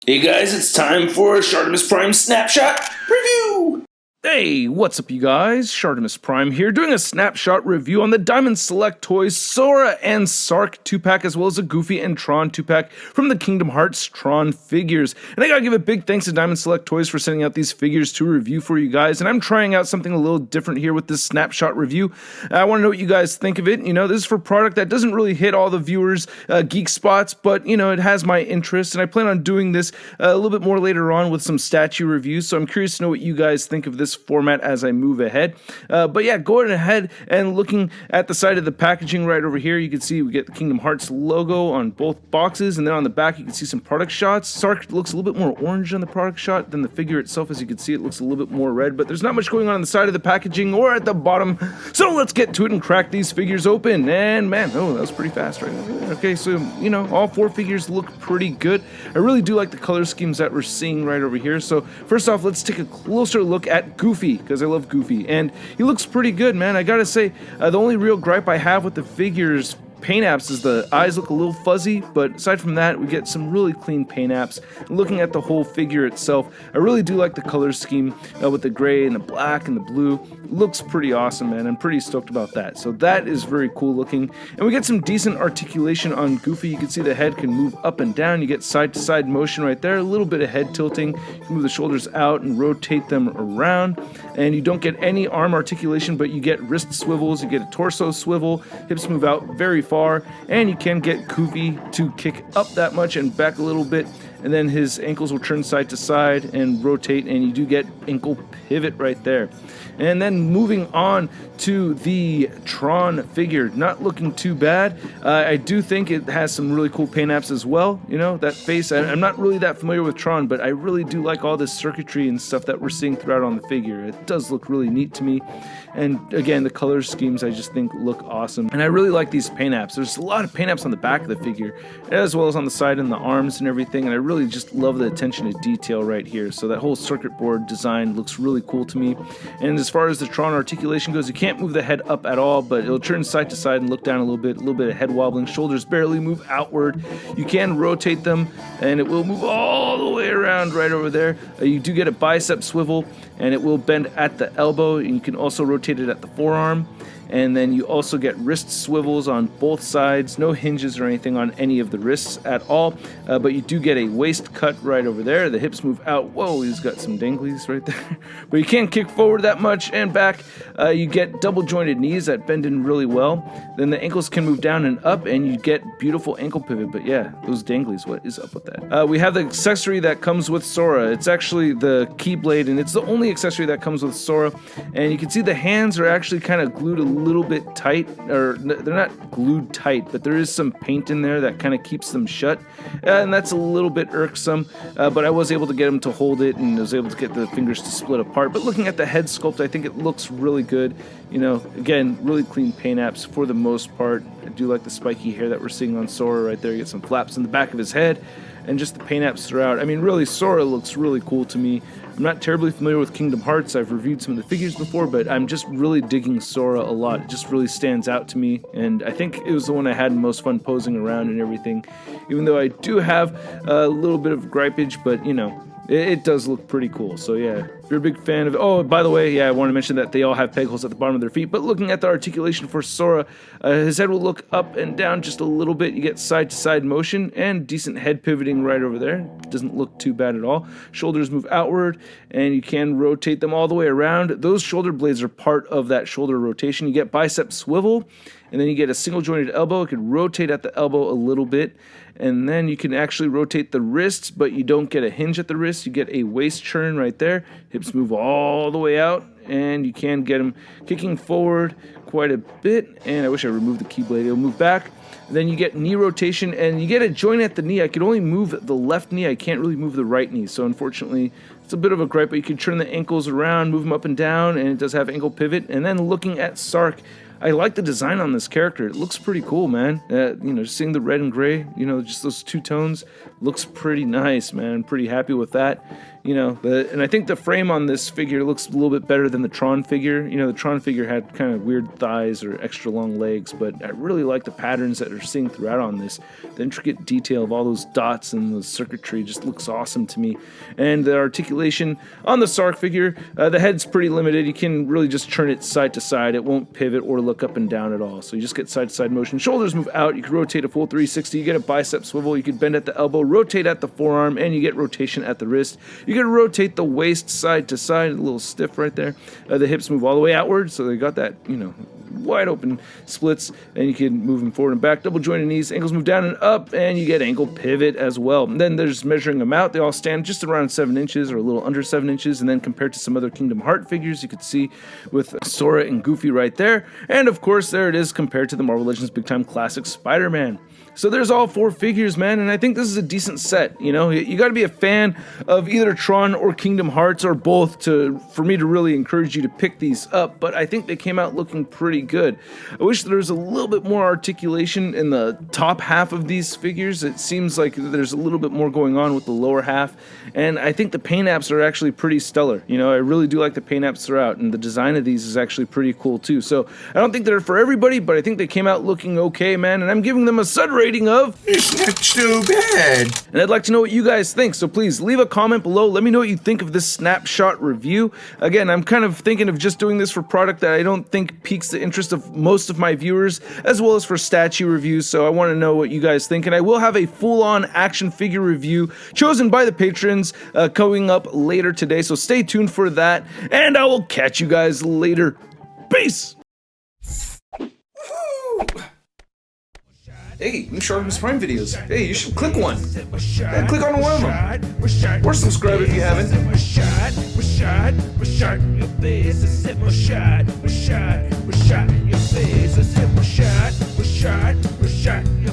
Hey guys, it's time for ShartimusPrime Snapshot Review! Hey, what's up you guys? ShartimusPrime here, doing a snapshot review on the Diamond Select Toys Sora and Sark 2-pack, as well as a Goofy and Tron 2-pack from the Kingdom Hearts Tron figures. And I gotta give a big thanks to Diamond Select Toys for sending out these figures to review for you guys, and I'm trying out something a little different here with this snapshot review. I want to know what you guys think of it. You know, this is for product that doesn't really hit all the viewers' geek spots, but, you know, it has my interest, and I plan on doing this a little bit more later on with some statue reviews, so I'm curious to know what you guys think of this format as I move ahead. But yeah, going ahead and looking at the side of the packaging right over here, you can see we get the Kingdom Hearts logo on both boxes, and then on the back you can see some product shots. Sark looks a little bit more orange on the product shot than the figure itself. As you can see, it looks a little bit more red, but there's not much going on the side of the packaging or at the bottom, so let's get to it and crack these figures open. And man, oh, that was pretty fast, right? Okay, so, you know, all four figures look pretty good. I really do like the color schemes that we're seeing right over here. So first off, let's take a closer look at Goofy, because I love Goofy, and he looks pretty good, man. I gotta say, the only real gripe I have with the figures paint apps is the eyes look a little fuzzy, but aside from that, we get some really clean paint apps. And looking at the whole figure itself, I really do like the color scheme with the gray and the black and the blue. It looks pretty awesome, man. I'm pretty stoked about that. So that is very cool looking. And we get some decent articulation on Goofy. You can see the head can move up and down. You get side-to-side motion right there, a little bit of head tilting. You can move the shoulders out and rotate them around. And you don't get any arm articulation, but you get wrist swivels, you get a torso swivel, hips move out very far, and you can get Goofy to kick up that much and back a little bit, and then his ankles will turn side to side and rotate, and you do get ankle pivot right there. And then moving on to the Tron figure, not looking too bad. I do think it has some really cool paint apps as well. You know, that face, I'm not really that familiar with Tron, but I really do like all this circuitry and stuff that we're seeing throughout on the figure. It does look really neat to me. And again, the color schemes I just think look awesome. And I really like these paint apps. There's a lot of paint apps on the back of the figure, as well as on the side and the arms and everything. And I really just love the attention to detail right here. So that whole circuit board design looks really cool to me. And as far as the Tron articulation goes, you can't move the head up at all, but it'll turn side to side and look down a little bit of head wobbling. Shoulders barely move outward. You can rotate them, and it will move all the way around right over there. You do get a bicep swivel, and it will bend at the elbow, and you can also rotate it at the forearm. And then you also get wrist swivels on both sides. No hinges or anything on any of the wrists at all, but you do get a waist cut right over there. The hips move out. Whoa, he's got some danglies right there. But you can't kick forward that much and back. You get double jointed knees that bend in really well. Then the ankles can move down and up, and you get beautiful ankle pivot. But yeah, those danglies, what is up with that? We have the accessory that comes with Sora. It's actually the Keyblade, and it's the only accessory that comes with Sora. And you can see the hands are actually kind of glued a little bit tight, or they're not glued tight, but there is some paint in there that kind of keeps them shut, and that's a little bit irksome, but I was able to get them to hold it, and I was able to get the fingers to split apart. But looking at the head sculpt, I think it looks really good. You know, again, really clean paint apps for the most part. I do like the spiky hair that we're seeing on Sora right there. You get some flaps in the back of his head, and just the paint apps throughout. I mean, really, Sora looks really cool to me. I'm not terribly familiar with Kingdom Hearts. I've reviewed some of the figures before, but I'm just really digging Sora a lot. It just really stands out to me, and I think it was the one I had the most fun posing around and everything, even though I do have a little bit of gripage, but, you know, it does look pretty cool. So yeah, if you're a big fan of it. Oh, by the way, yeah, I want to mention that they all have peg holes at the bottom of their feet, but looking at the articulation for Sora, his head will look up and down just a little bit. You get side to side motion and decent head pivoting right over there. Doesn't look too bad at all. Shoulders move outward, and you can rotate them all the way around. Those shoulder blades are part of that shoulder rotation. You get bicep swivel, and then you get a single jointed elbow. It can rotate at the elbow a little bit, and then you can actually rotate the wrists, but you don't get a hinge at the wrist. You get a waist churn right there. Hips move all the way out, and you can get them kicking forward quite a bit. And I wish I removed the Keyblade. It'll move back. Then you get knee rotation, and you get a joint at the knee. I can only move the left knee. I can't really move the right knee, so unfortunately, it's a bit of a gripe, but you can turn the ankles around, move them up and down, and it does have ankle pivot. And then looking at Sark, I like the design on this character. It looks pretty cool, man. You know, seeing the red and gray, you know, just those two tones looks pretty nice, man. I'm pretty happy with that. You know, and I think the frame on this figure looks a little bit better than the Tron figure. You know, the Tron figure had kind of weird thighs or extra long legs, but I really like the patterns that are seen throughout on this. The intricate detail of all those dots and the circuitry just looks awesome to me. And the articulation on the Sark figure, the head's pretty limited. You can really just turn it side to side. It won't pivot or look up and down at all. So you just get side to side motion. Shoulders move out. You can rotate a full 360. You get a bicep swivel. You can bend at the elbow, rotate at the forearm, and you get rotation at the wrist. You can rotate the waist side to side, a little stiff right there. The hips move all the way outward, so they got that, you know, wide open splits, and you can move them forward and back. Double jointed knees, ankles move down and up, and you get ankle pivot as well. And then there's measuring them out. They all stand just around 7 inches or a little under 7 inches, and then compared to some other Kingdom Heart figures, you could see with Sora and Goofy right there. And of course, there it is compared to the Marvel Legends Big Time Classic Spider-Man. So there's all 4 figures, man, and I think this is a decent set. You know, you got to be a fan of either Tron or Kingdom Hearts or both for me to really encourage you to pick these up, but I think they came out looking pretty good. I wish there was a little bit more articulation in the top half of these figures. It seems like there's a little bit more going on with the lower half, and I think the paint apps are actually pretty stellar. You know, I really do like the paint apps throughout, and the design of these is actually pretty cool too. So I don't think they're for everybody, but I think they came out looking okay, man, and I'm giving them a stud rating of it's not too bad. And I'd like to know what you guys think, so please leave a comment below. Let me know what you think of this snapshot review. Again, I'm kind of thinking of just doing this for product that I don't think piques the interest of most of my viewers, as well as for statue reviews, so I want to know what you guys think. And I will have a full-on action figure review chosen by the patrons coming up later today, so stay tuned for that, and I will catch you guys later. Peace! Hey, new ShartimusPrime videos. Hey, you should click one. Yeah, click on one of them. Or subscribe if you haven't. Your face,